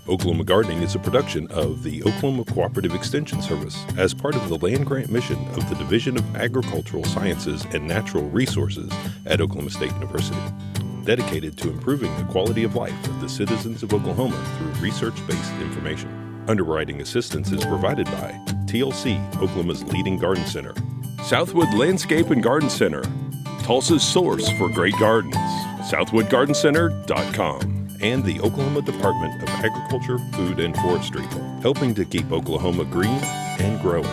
Oklahoma Gardening is a production of the Oklahoma Cooperative Extension Service as part of the land grant mission of the Division of Agricultural Sciences and Natural Resources at Oklahoma State University, dedicated to improving the quality of life of the citizens of Oklahoma through research-based information. Underwriting assistance is provided by TLC, Oklahoma's leading garden center, Southwood Landscape and Garden Center, Tulsa's source for great gardens, southwoodgardencenter.com. and the Oklahoma Department of Agriculture, Food, and Forestry, helping to keep Oklahoma green and growing.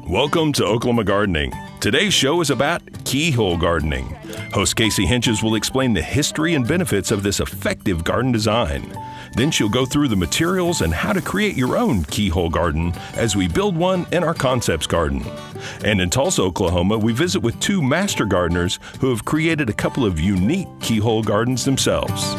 Welcome to Oklahoma Gardening. Today's show is about keyhole gardening. Host Casey Hentges will explain the history and benefits of this effective garden design. Then she'll go through the materials and how to create your own keyhole garden as we build one in our Concepts Garden. And in Tulsa, Oklahoma, we visit with two master gardeners who have created a couple of unique keyhole gardens themselves.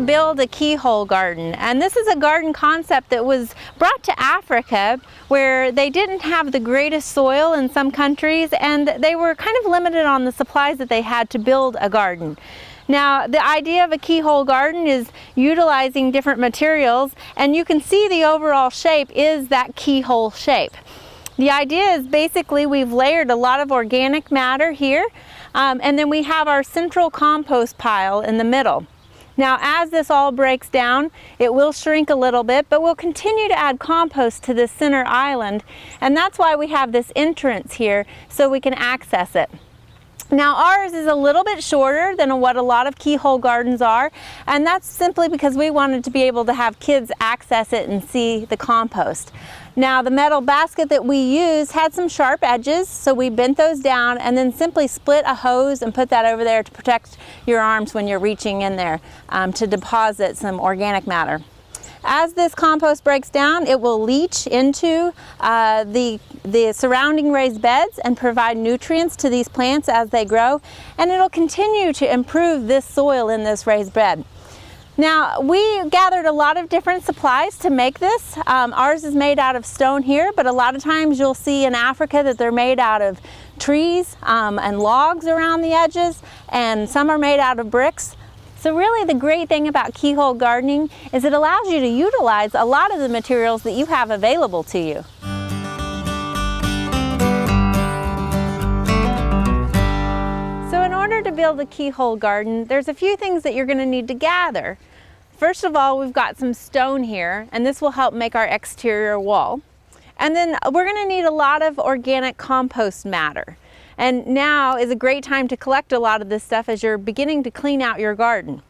Build a keyhole garden, and this is a garden concept that was brought to Africa where they didn't have the greatest soil in some countries, and they were kind of limited on the supplies that they had to build a garden. Now, the idea of a keyhole garden is utilizing different materials, and you can see the overall shape is that keyhole shape. The idea is basically we've layered a lot of organic matter here, and then we have our central compost pile in the middle. Now, as this all breaks down, it will shrink a little bit, but we'll continue to add compost to this center island, and that's why we have this entrance here so we can access it. Now, ours is a little bit shorter than what a lot of keyhole gardens are, and that's simply because we wanted to be able to have kids access it and see the compost. Now, the metal basket that we used had some sharp edges, so we bent those down and then simply split a hose and put that over there to protect your arms when you're reaching in there to deposit some organic matter. As this compost breaks down, it will leach into the surrounding raised beds and provide nutrients to these plants as they grow, and it'll continue to improve this soil in this raised bed. Now, we gathered a lot of different supplies to make this. Ours is made out of stone here, but a lot of times you'll see in Africa that they're made out of trees and logs around the edges, and some are made out of bricks. So really the great thing about keyhole gardening is it allows you to utilize a lot of the materials that you have available to you. So in order to build a keyhole garden, there's a few things that you're going to need to gather. First of all, we've got some stone here, and this will help make our exterior wall. And then we're going to need a lot of organic compost matter. And now is a great time to collect a lot of this stuff as you're beginning to clean out your garden.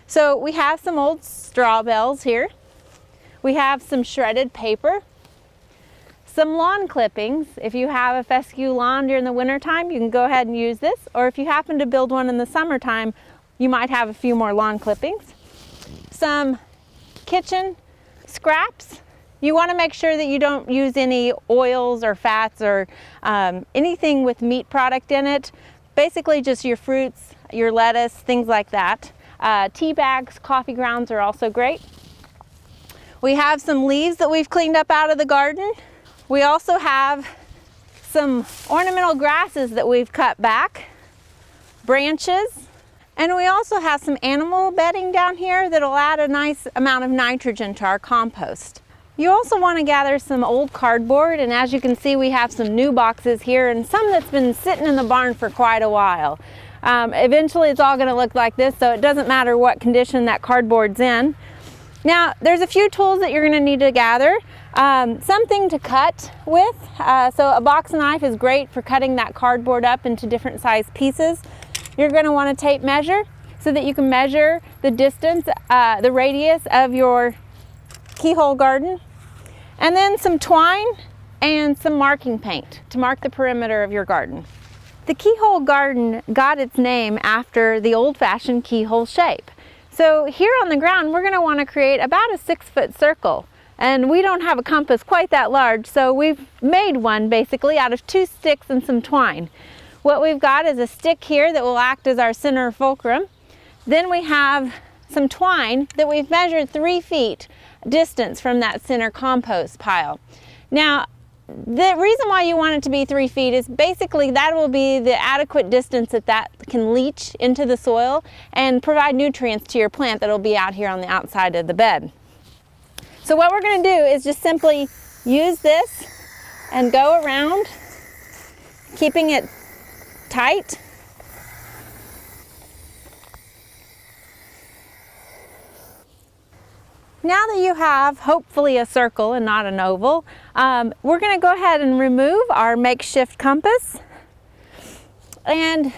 So we have some old straw bales here. We have some shredded paper, some lawn clippings. If you have a fescue lawn during the wintertime, you can go ahead and use this. Or if you happen to build one in the summertime, you might have a few more lawn clippings. Some kitchen scraps. You want to make sure that you don't use any oils or fats or anything with meat product in it. Basically just your fruits, your lettuce, things like that. Tea bags, coffee grounds are also great. We have some leaves that we've cleaned up out of the garden. We also have some ornamental grasses that we've cut back, branches, and we also have some animal bedding down here that'll add a nice amount of nitrogen to our compost. You also want to gather some old cardboard, and as you can see we have some new boxes here and some that's been sitting in the barn for quite a while. Eventually it's all going to look like this, so it doesn't matter what condition that cardboard's in. Now there's a few tools that you're going to need to gather. Something to cut with, so a box knife is great for cutting that cardboard up into different size pieces. You're going to want a tape measure so that you can measure the distance, the radius of your keyhole garden. And then some twine and some marking paint to mark the perimeter of your garden. The keyhole garden got its name after the old-fashioned keyhole shape. So here on the ground, we're going to want to create about a 6-foot circle. And we don't have a compass quite that large, so we've made one basically out of 2 sticks and some twine. What we've got is a stick here that will act as our center fulcrum. Then we have some twine that we've measured 3 feet distance from that center compost pile. Now, the reason why you want it to be 3 feet is basically that will be the adequate distance that can leach into the soil and provide nutrients to your plant that will be out here on the outside of the bed. So what we're going to do is just simply use this and go around, keeping it tight. Now that you have hopefully a circle and not an oval, we're going to go ahead and remove our makeshift compass. And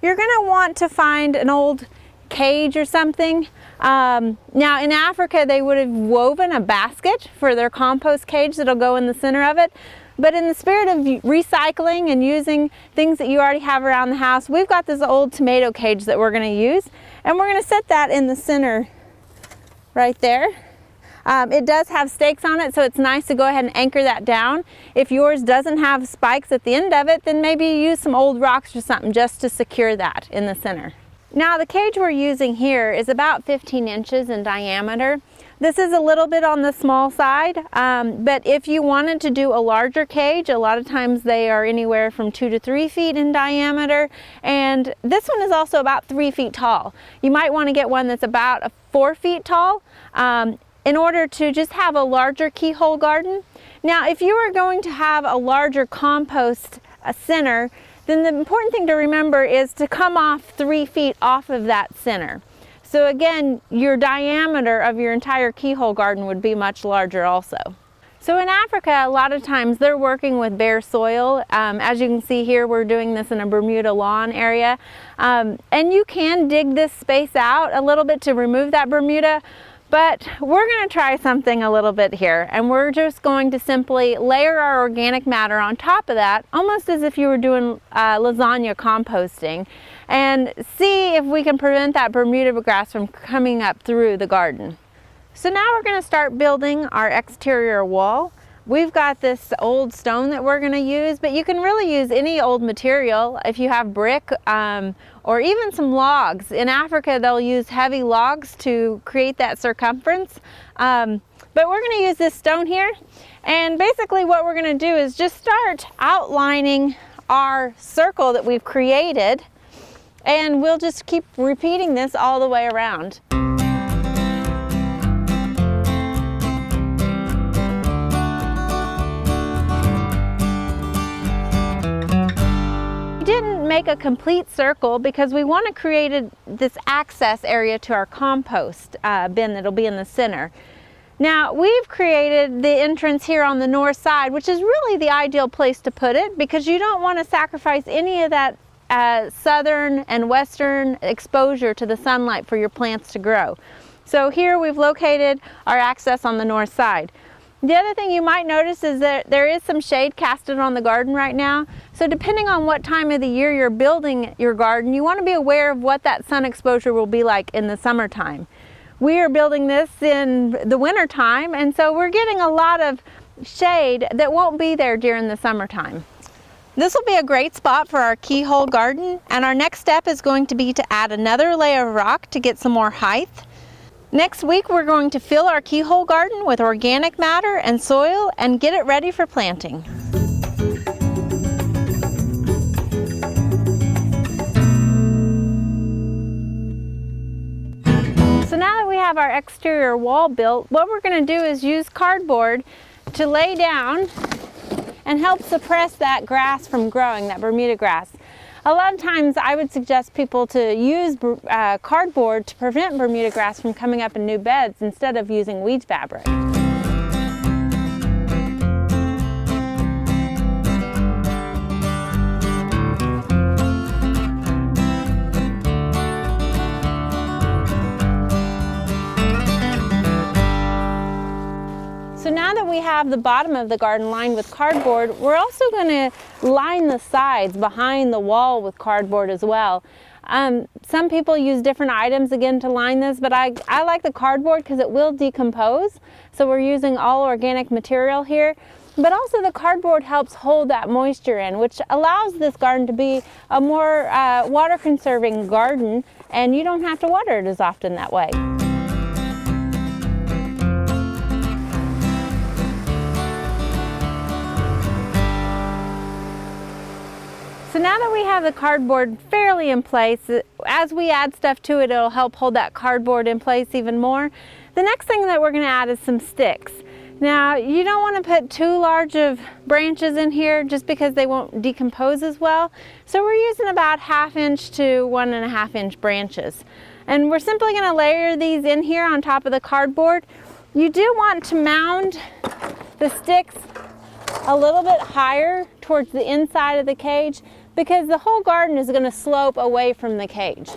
you're going to want to find an old cage or something. Now in Africa they would have woven a basket for their compost cage that'll go in the center of it. But in the spirit of recycling and using things that you already have around the house, we've got this old tomato cage that we're going to use. And we're going to set that in the center right there. It does have stakes on it, so it's nice to go ahead and anchor that down. If yours doesn't have spikes at the end of it, then maybe use some old rocks or something just to secure that in the center. Now the cage we're using here is about 15 inches in diameter. This is a little bit on the small side, but if you wanted to do a larger cage, a lot of times they are anywhere from 2 to 3 feet in diameter, and this one is also about 3 feet tall. You might want to get one that's about 4 feet tall in order to just have a larger keyhole garden. Now if you are going to have a larger compost center, then the important thing to remember is to come off 3 feet off of that center. So again, your diameter of your entire keyhole garden would be much larger also. So in Africa, a lot of times they're working with bare soil. As you can see here, we're doing this in a Bermuda lawn area. And you can dig this space out a little bit to remove that Bermuda, but we're going to try something a little bit here. And we're just going to simply layer our organic matter on top of that, almost as if you were doing lasagna composting, and see if we can prevent that Bermuda grass from coming up through the garden. So now we're going to start building our exterior wall. We've got this old stone that we're going to use, but you can really use any old material if you have brick or even some logs. In Africa, they'll use heavy logs to create that circumference. But we're going to use this stone here. And basically what we're going to do is just start outlining our circle that we've created. And we'll just keep repeating this all the way around. We didn't make a complete circle because we want to create this access area to our compost bin that'll be in the center. Now we've created the entrance here on the north side, which is really the ideal place to put it because you don't want to sacrifice any of that southern and western exposure to the sunlight for your plants to grow. So here we've located our access on the north side. The other thing you might notice is that there is some shade casted on the garden right now. So depending on what time of the year you're building your garden, you want to be aware of what that sun exposure will be like in the summertime. We are building this in the winter time, and so we're getting a lot of shade that won't be there during the summertime. This will be a great spot for our keyhole garden, and our next step is going to be to add another layer of rock to get some more height. Next week we're going to fill our keyhole garden with organic matter and soil and get it ready for planting. So now that we have our exterior wall built, what we're going to do is use cardboard to lay down and help suppress that grass from growing, that Bermuda grass. A lot of times I would suggest people to use cardboard to prevent Bermuda grass from coming up in new beds instead of using weed fabric. So now that we have have the bottom of the garden lined with cardboard, we're also going to line the sides behind the wall with cardboard as well. Some people use different items again to line this, but I like the cardboard because it will decompose. So we're using all organic material here. But also the cardboard helps hold that moisture in, which allows this garden to be a more water conserving garden, and you don't have to water it as often that way. So now that we have the cardboard fairly in place, as we add stuff to it, it'll help hold that cardboard in place even more. The next thing that we're going to add is some sticks. Now, you don't want to put too large of branches in here just because they won't decompose as well. So we're using about 1/2 inch to 1.5 inch branches. And we're simply going to layer these in here on top of the cardboard. You do want to mound the sticks a little bit higher towards the inside of the cage because the whole garden is going to slope away from the cage.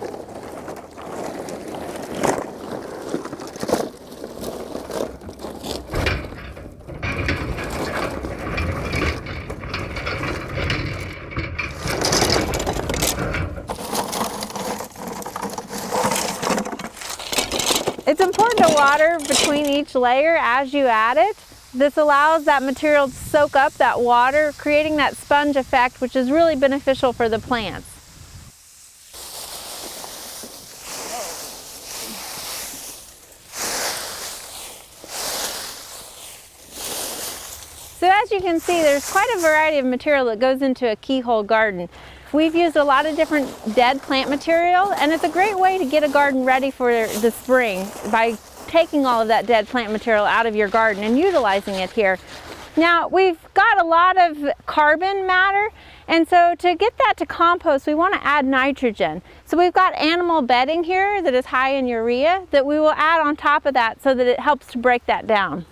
It's important to water between each layer as you add it. This allows that material to soak up that water, creating that sponge effect, which is really beneficial for the plants. So as you can see, there's quite a variety of material that goes into a keyhole garden. We've used a lot of different dead plant material, and it's a great way to get a garden ready for the spring by taking all of that dead plant material out of your garden and utilizing it here. Now, we've got a lot of carbon matter, and so to get that to compost, we want to add nitrogen. So we've got animal bedding here that is high in urea that we will add on top of that so that it helps to break that down.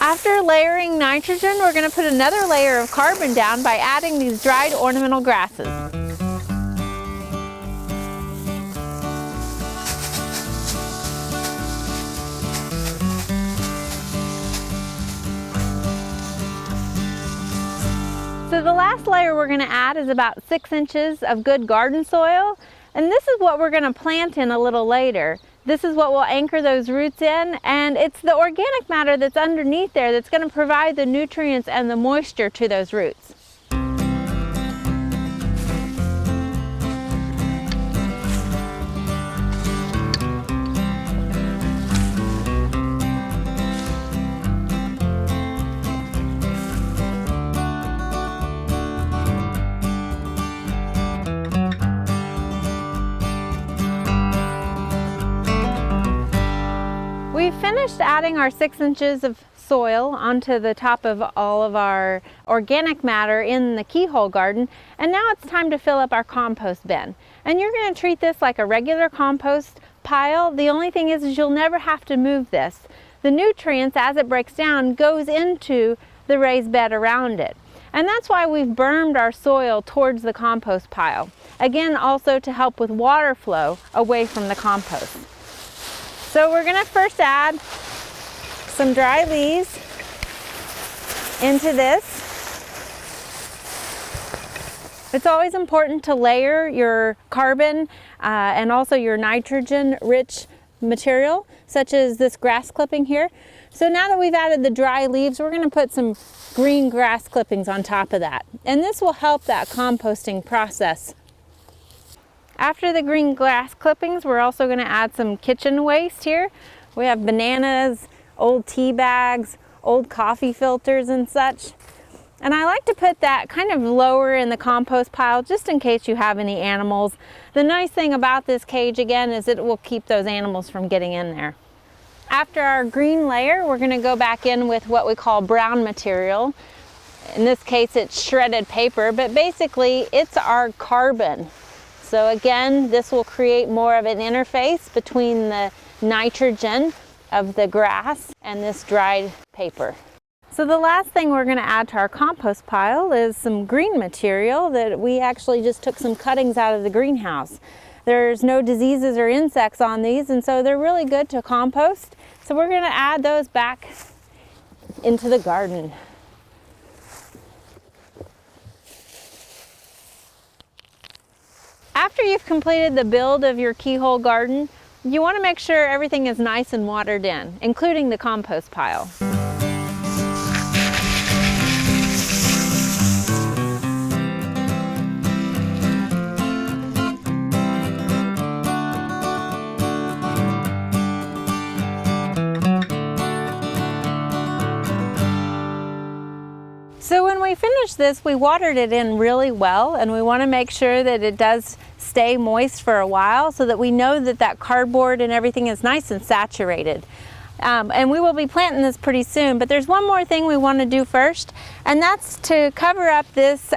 After layering nitrogen, we're going to put another layer of carbon down by adding these dried ornamental grasses. So the last layer we're going to add is about 6 inches of good garden soil, and this is what we're going to plant in a little later. This is what will anchor those roots in, and it's the organic matter that's underneath there that's going to provide the nutrients and the moisture to those roots. We've finished adding our 6 inches of soil onto the top of all of our organic matter in the keyhole garden, and now it's time to fill up our compost bin. And you're going to treat this like a regular compost pile. The only thing is you'll never have to move this. The nutrients, as it breaks down, goes into the raised bed around it. And that's why we've bermed our soil towards the compost pile. Again, also to help with water flow away from the compost. So we're going to first add some dry leaves into this. It's always important to layer your carbon and also your nitrogen-rich material, such as this grass clipping here. So now that we've added the dry leaves, we're going to put some green grass clippings on top of that. And this will help that composting process. After the green grass clippings, we're also going to add some kitchen waste here. We have bananas, old tea bags, old coffee filters and such. And I like to put that kind of lower in the compost pile just in case you have any animals. The nice thing about this cage again is it will keep those animals from getting in there. After our green layer, we're going to go back in with what we call brown material. In this case, it's shredded paper, but basically it's our carbon. So again, this will create more of an interface between the nitrogen of the grass and this dried paper. So the last thing we're going to add to our compost pile is some green material that we actually just took some cuttings out of the greenhouse. There's no diseases or insects on these, and so they're really good to compost. So we're going to add those back into the garden. After you've completed the build of your keyhole garden, you want to make sure everything is nice and watered in, including the compost pile. So when we finish this, we watered it in really well, and we want to make sure that it does stay moist for a while so that we know that that cardboard and everything is nice and saturated. And we will be planting this pretty soon, but there's one more thing we want to do first, and that's to cover up this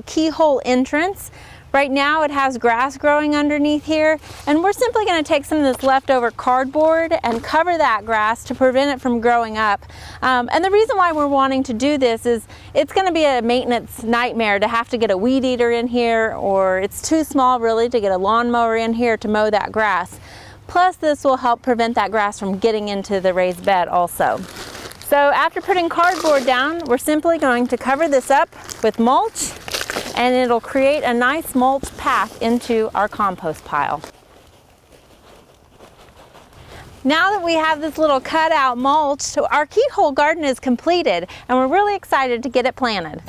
keyhole entrance. Right now it has grass growing underneath here, and we're simply going to take some of this leftover cardboard and cover that grass to prevent it from growing up. And the reason why we're wanting to do this is it's going to be a maintenance nightmare to have to get a weed eater in here, or it's too small really to get a lawnmower in here to mow that grass. Plus this will help prevent that grass from getting into the raised bed also. So after putting cardboard down, we're simply going to cover this up with mulch, and it'll create a nice mulch path into our compost pile. Now that we have this little cutout mulch, our keyhole garden is completed, and we're really excited to get it planted.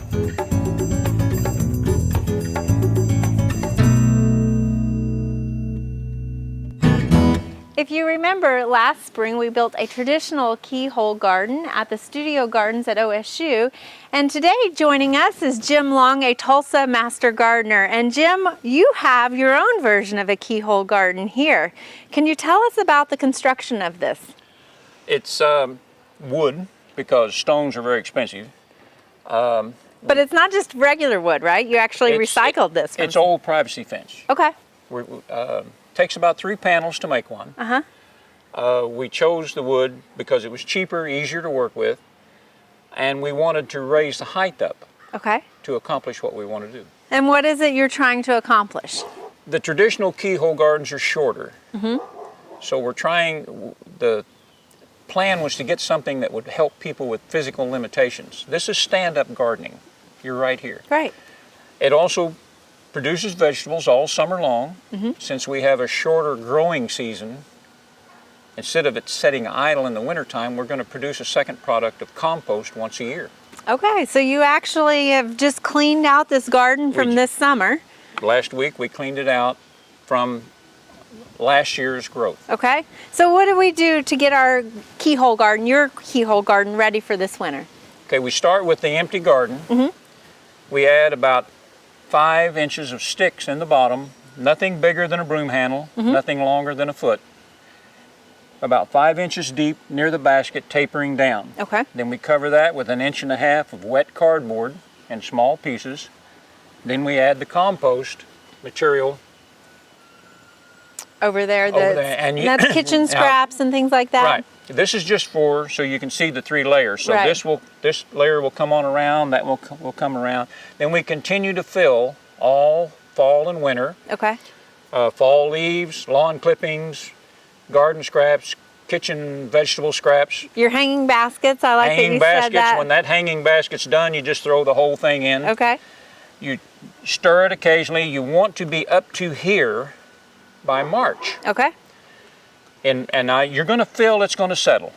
If you remember, last spring we built a traditional keyhole garden at the Studio Gardens at OSU, and today joining us is Jim Long, a Tulsa master gardener. And Jim, you have your own version of a keyhole garden here. Can you tell us about the construction of this? It's wood, because stones are very expensive. But it's not just regular wood, right? You actually recycled this. It's old privacy fence. Okay. Takes about 3 panels to make one. We chose the wood because it was cheaper, easier to work with, and we wanted to raise the height up to accomplish what we want to do. And what is it you're trying to accomplish? The traditional keyhole gardens are shorter. So we're trying, the plan was to get something that would help people with physical limitations. This is stand-up gardening. You're right here. Right. It also produces vegetables all summer long. Since we have a shorter growing season, instead of it sitting idle in the wintertime, we're going to produce a second product of compost once a year. Okay, so you actually have just cleaned out this garden from this summer. Last week we cleaned it out from last year's growth. Okay, so what do we do to get our keyhole garden, your keyhole garden, ready for this winter? Okay, we start with the empty garden. We add about 5 inches of sticks in the bottom, nothing bigger than a broom handle, nothing longer than a foot. About 5 inches deep near the basket, tapering down. Okay. Then we cover that with 1.5 inches of wet cardboard in small pieces. Then we add the compost material over there. And that's kitchen scraps and things like that. Right. This is just so you can see the 3 layers. So this layer will come on around, that will come around. Then we continue to fill all fall and winter. Okay. Fall leaves, lawn clippings, garden scraps, kitchen vegetable scraps. Your hanging baskets, I like that you said that. When that hanging basket's done, you just throw the whole thing in. Okay. You stir it occasionally. You want to be up to here by March. Okay. And you're going to fill, it's going to settle.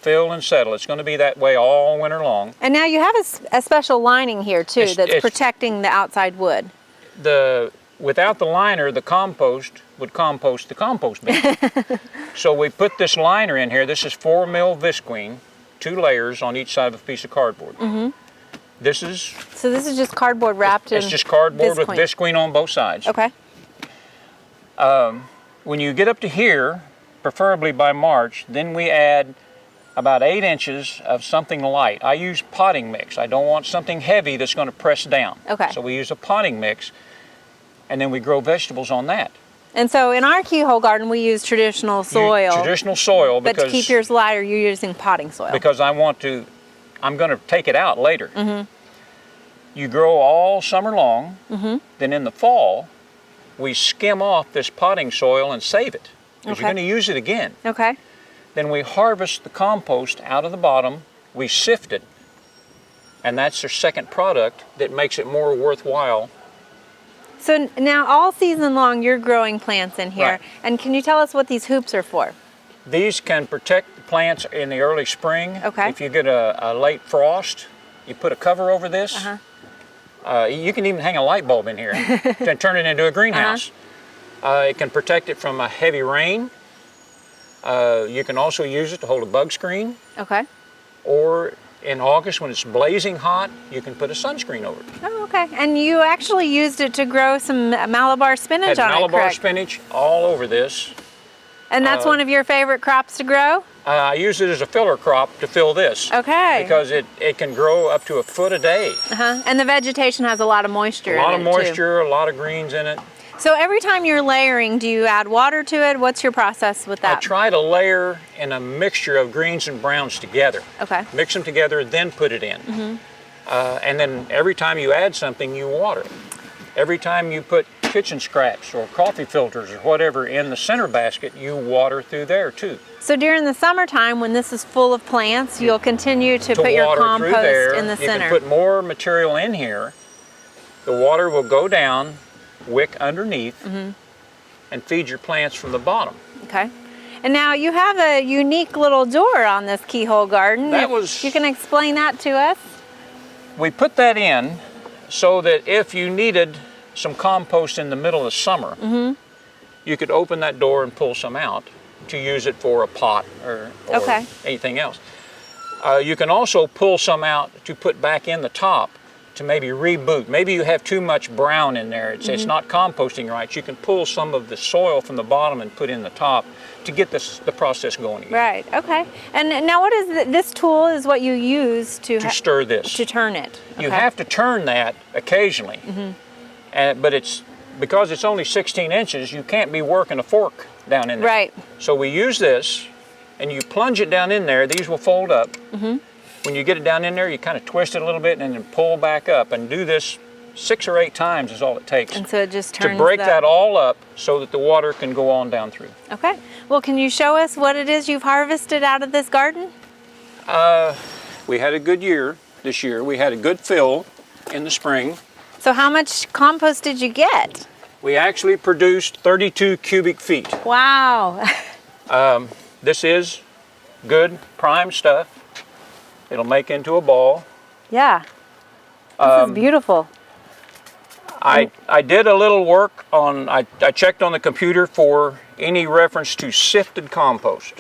Fill and settle. It's going to be that way all winter long. And now you have a special lining here too that's protecting the outside wood. Without the liner, the compost would compost the compost bin. So we put this liner in here. This is 4 mil visqueen, 2 layers on each side of a piece of cardboard. This is just cardboard wrapped in. It's just cardboard with visqueen on both sides. Okay. When you get up to here, preferably by March, then we add about 8 inches of something light. I use potting mix. I don't want something heavy that's going to press down. Okay. So we use a potting mix, and then we grow vegetables on that. And so in our keyhole garden, we use traditional soil. Traditional soil, but because to keep yours lighter, you're using potting soil. Because I'm going to take it out later. Mm-hmm. You grow all summer long. Mm-hmm. Then in the fall, we skim off this potting soil and save it, because you're going to use it again. Okay. Then we harvest the compost out of the bottom. We sift it, and that's their second product that makes it more worthwhile. So now all season long you're growing plants in here. Right. And can you tell us what these hoops are for? These can protect the plants in the early spring. Okay. If you get a late frost, you put a cover over this. You can even hang a light bulb in here and turn it into a greenhouse. It can protect it from a heavy rain. You can also use it to hold a bug screen. Okay. Or in August, when it's blazing hot, you can put a sunscreen over it. Oh, okay. And you actually used it to grow some Malabar spinach on it, Malabar correct? spinach all over this. And that's one of your favorite crops to grow? I use it as a filler crop to fill this. Okay. Because it can grow up to 1 foot a day. And the vegetation has a lot of moisture in it, A lot of too. moisture, a lot of greens in it. So every time you're layering, do you add water to it? What's your process with that? I try to layer in a mixture of greens and browns together. Okay. Mix them together, then put it in. And then every time you add something, you water. Every time you put kitchen scraps or coffee filters or whatever in the center basket, you water through there too. So during the summertime, when this is full of plants, you'll continue to put your water through compost there, in the center. You can put more material in here. The water will go down, wick underneath, and feed your plants from the bottom. Okay. And now you have a unique little door on this keyhole garden. You can explain that to us? We put that in so that if you needed some compost in the middle of the summer, you could open that door and pull some out to use it for a pot or anything else. You can also pull some out to put back in the top to maybe reboot. Maybe you have too much brown in there. It's not composting right. You can pull some of the soil from the bottom and put in the top to get the process going again. Right, okay. And now what is this tool is what you use to stir this. To turn it. You have to turn that occasionally. But because it's only 16 inches, you can't be working a fork down in there. Right. So we use this, and you plunge it down in there. These will fold up. When you get it down in there, you kind of twist it a little bit and then pull back up, and do this 6 or 8 times is all it takes. And so it just turns to break that all up so that the water can go on down through. Okay. Well, can you show us what it is you've harvested out of this garden? We had a good year this year. We had a good fill in the spring. So how much compost did you get? We actually produced 32 cubic feet. Wow. This is good prime stuff. It'll make into a ball. Yeah. This is beautiful. I did a little work on, I checked on the computer for any reference to sifted compost.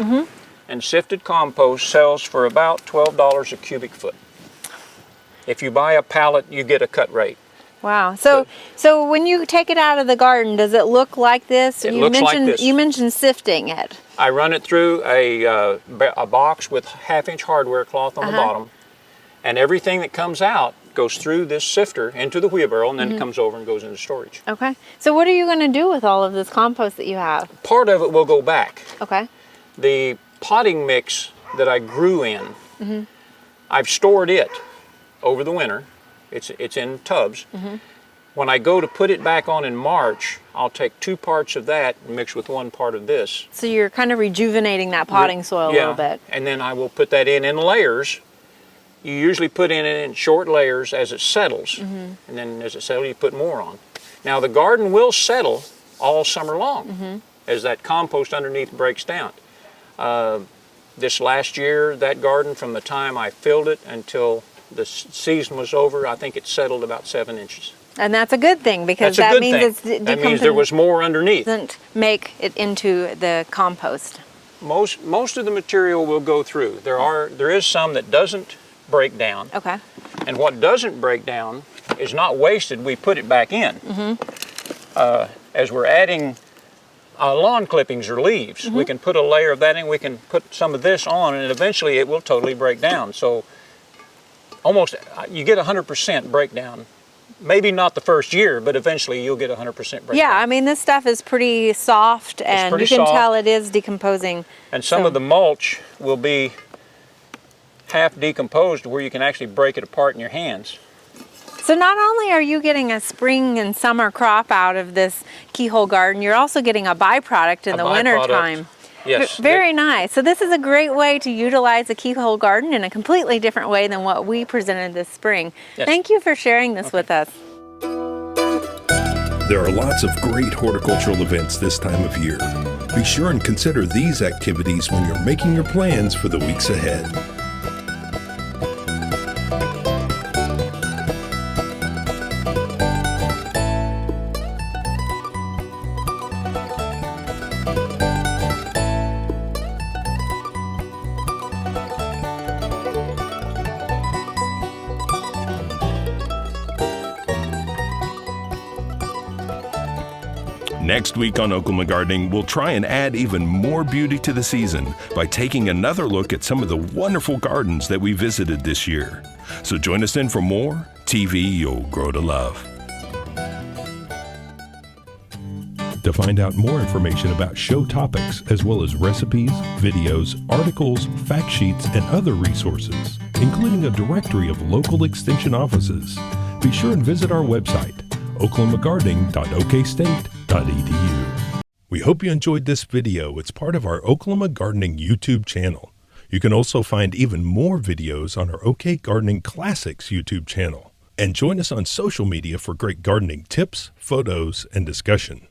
And sifted compost sells for about $12 a cubic foot. If you buy a pallet, you get a cut rate. Wow. So when you take it out of the garden, does it look like this? It looks like this. You mentioned sifting it. I run it through a box with 1/2-inch hardware cloth on the bottom, and everything that comes out goes through this sifter into the wheelbarrow, and then it comes over and goes into storage. Okay. So what are you going to do with all of this compost that you have? Part of it will go back. Okay. The potting mix that I grew in, I've stored it over the winter. It's in tubs. When I go to put it back on in March, I'll take 2 parts of that and mix with 1 part of this. So you're kind of rejuvenating that potting soil a little bit. And then I will put that in layers. You usually put it in short layers as it settles. And then as it settles, you put more on. Now the garden will settle all summer long as that compost underneath breaks down. This last year, that garden, from the time I filled it until the season was over, I think it settled about 7 inches. And that's a good thing, because That's a that good means thing. it's That means there was more underneath. doesn't make it into the compost. Most of the material will go through. There is some that doesn't break down. Okay. And what doesn't break down is not wasted. We put it back in. As we're adding lawn clippings or leaves, we can put a layer of that in. We can put some of this on, and eventually it will totally break down. So almost you get 100% breakdown maybe not the first year, but eventually you'll get 100% breakdown. Yeah, I mean, this stuff is pretty soft, and pretty you can soft. tell it is decomposing. And some of the mulch will be half decomposed where you can actually break it apart in your hands. So not only are you getting a spring and summer crop out of this Keyhole garden, you're also getting a byproduct in the winter time. Yes. Very nice. So this is a great way to utilize a Keyhole garden in a completely different way than what we presented this spring. Yes. Thank you for sharing this with us. There are lots of great horticultural events this time of year. Be sure and consider these activities when you're making your plans for the weeks ahead. Next week on Oklahoma Gardening, we'll try and add even more beauty to the season by taking another look at some of the wonderful gardens that we visited this year. So join us then for more TV You'll Grow to Love. To find out more information about show topics, as well as recipes, videos, articles, fact sheets, and other resources, including a directory of local extension offices, be sure and visit our website, oklahomagardening.okstate.edu. We hope you enjoyed this video. It's part of our Oklahoma Gardening YouTube channel. You can also find even more videos on our OK Gardening Classics YouTube channel. And join us on social media for great gardening tips, photos, and discussion.